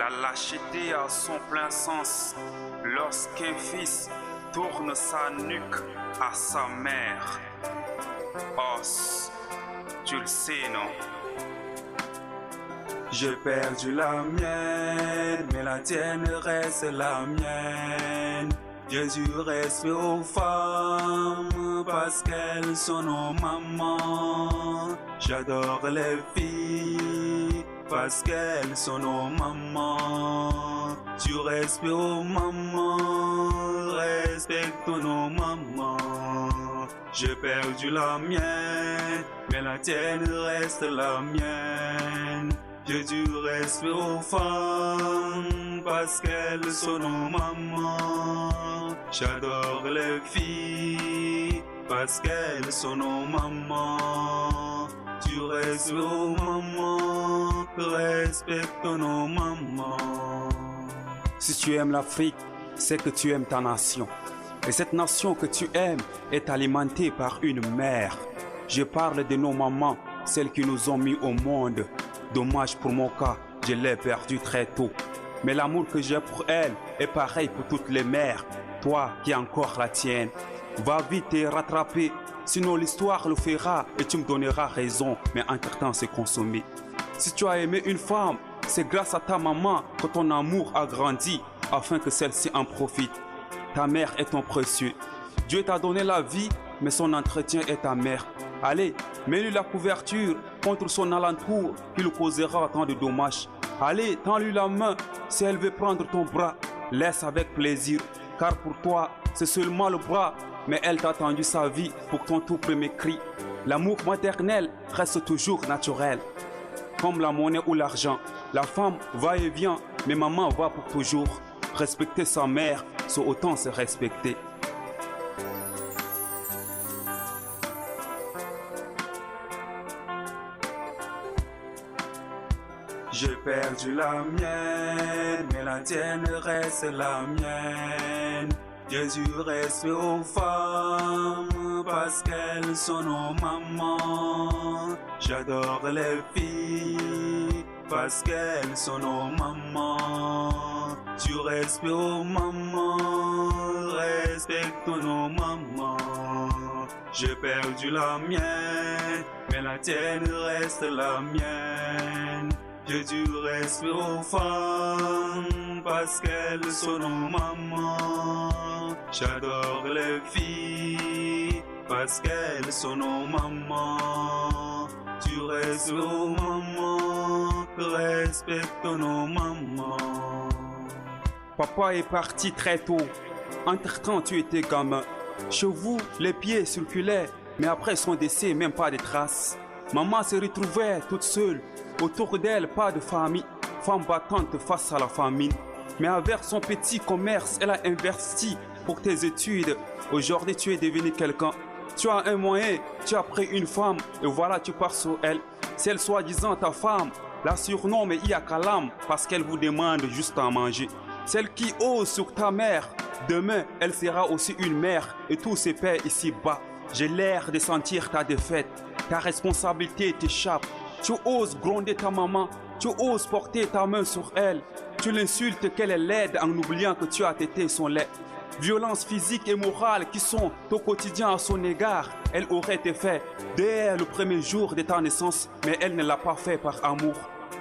La lâcheté a son plein sens lorsqu'un fils tourne sa nuque à sa mère. Os, tu le sais, non? J'ai perdu la mienne, mais la tienne reste la mienne. J'ai du respect aux femmes parce qu'elles sont nos mamans. J'adore les filles parce qu'elles sont nos mamans. Du respect aux mamans, respecte nos mamans. J'ai perdu la mienne, mais la tienne reste la mienne. J'ai du respect aux femmes parce qu'elles sont nos mamans. J'adore les filles parce qu'elles sont nos mamans. Du respect aux mamans, respecte nos mamans. Si tu aimes l'Afrique, c'est que tu aimes ta nation. Et cette nation que tu aimes est alimentée par une mère. Je parle de nos mamans, celles qui nous ont mis au monde. Dommage pour mon cas, je l'ai perdu très tôt. Mais l'amour que j'ai pour elle est pareil pour toutes les mères. Toi qui as encore la tienne, va vite te rattraper. Sinon l'histoire le fera et tu me donneras raison. Mais entre-temps c'est consommé. Si tu as aimé une femme, c'est grâce à ta maman que ton amour a grandi afin que celle-ci en profite. Ta mère est ton précieux. Dieu t'a donné la vie, mais son entretien est ta mère. Allez, mets-lui la couverture contre son alentour qui lui causera tant de dommages. Allez, tends-lui la main si elle veut prendre ton bras. Laisse avec plaisir, car pour toi, c'est seulement le bras. Mais elle t'a tendu sa vie pour ton tout premier cri. L'amour maternel reste toujours naturel. Comme la monnaie ou l'argent, la femme va et vient, mais maman va pour toujours. Respecter sa mère, c'est autant se respecter. J'ai perdu la mienne, mais la tienne reste la mienne. J'ai du respect aux femmes parce qu'elles sont nos mamans. J'adore les filles parce qu'elles sont nos mamans. Du respect aux mamans, respecte nos mamans. J'ai perdu la mienne, mais la tienne reste la mienne. J'ai du respect aux femmes parce qu'elles sont nos mamans. J'adore les filles parce qu'elles sont nos mamans. Du respect aux mamans, respecte nos mamans. Papa est parti très tôt. Entre-temps, tu étais gamin. Chez vous, les pieds circulaient, mais après son décès, même pas de traces. Maman se retrouvait toute seule. Autour d'elle, pas de famille. Femme battante face à la famine. Mais avec son petit commerce, elle a investi pour tes études. Aujourd'hui, tu es devenu quelqu'un. Tu as un moyen, tu as pris une femme et voilà, tu pars sur elle. Celle soi-disant ta femme, la surnomme Iyakalam parce qu'elle vous demande juste à manger. Celle qui ose sur ta mère, demain, elle sera aussi une mère et tout se perd ici-bas. J'ai l'air de sentir ta défaite. Ta responsabilité t'échappe. Tu oses gronder ta maman. Tu oses porter ta main sur elle. Tu l'insultes qu'elle est laide en oubliant que tu as tété son lait. Violences physiques et morales qui sont au quotidien à son égard. Elle aurait été faite dès le premier jour de ta naissance, mais elle ne l'a pas fait par amour.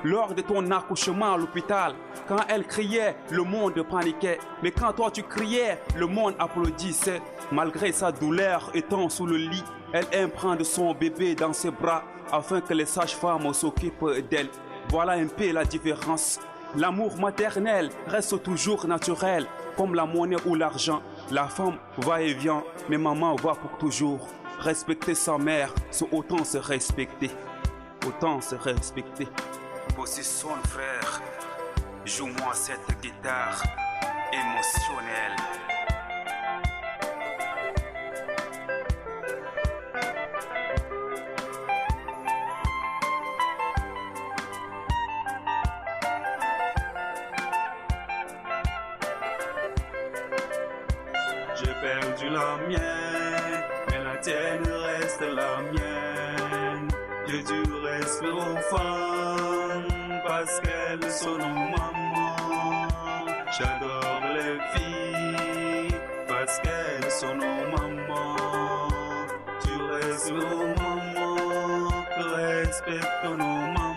Lors de ton accouchement à l'hôpital, quand elle criait, le monde paniquait. Mais quand toi tu criais, le monde applaudissait. Malgré sa douleur étant sous le lit, elle aime prendre son bébé dans ses bras afin que les sages-femmes s'occupent d'elle. Voilà un peu la différence. L'amour maternel reste toujours naturel, comme la monnaie ou l'argent. La femme va et vient, mais maman va pour toujours. Respecter sa mère, c'est autant se respecter. Autant se respecter. Position frère, joue-moi cette guitare émotionnelle. J'ai perdu la mienne, mais la tienne reste la mienne. J'ai du respect aux femmes parce qu'elles sont nos mamans. J'adore les filles parce qu'elles sont nos mamans. Tu restes nos mamans, respecte nos mamans.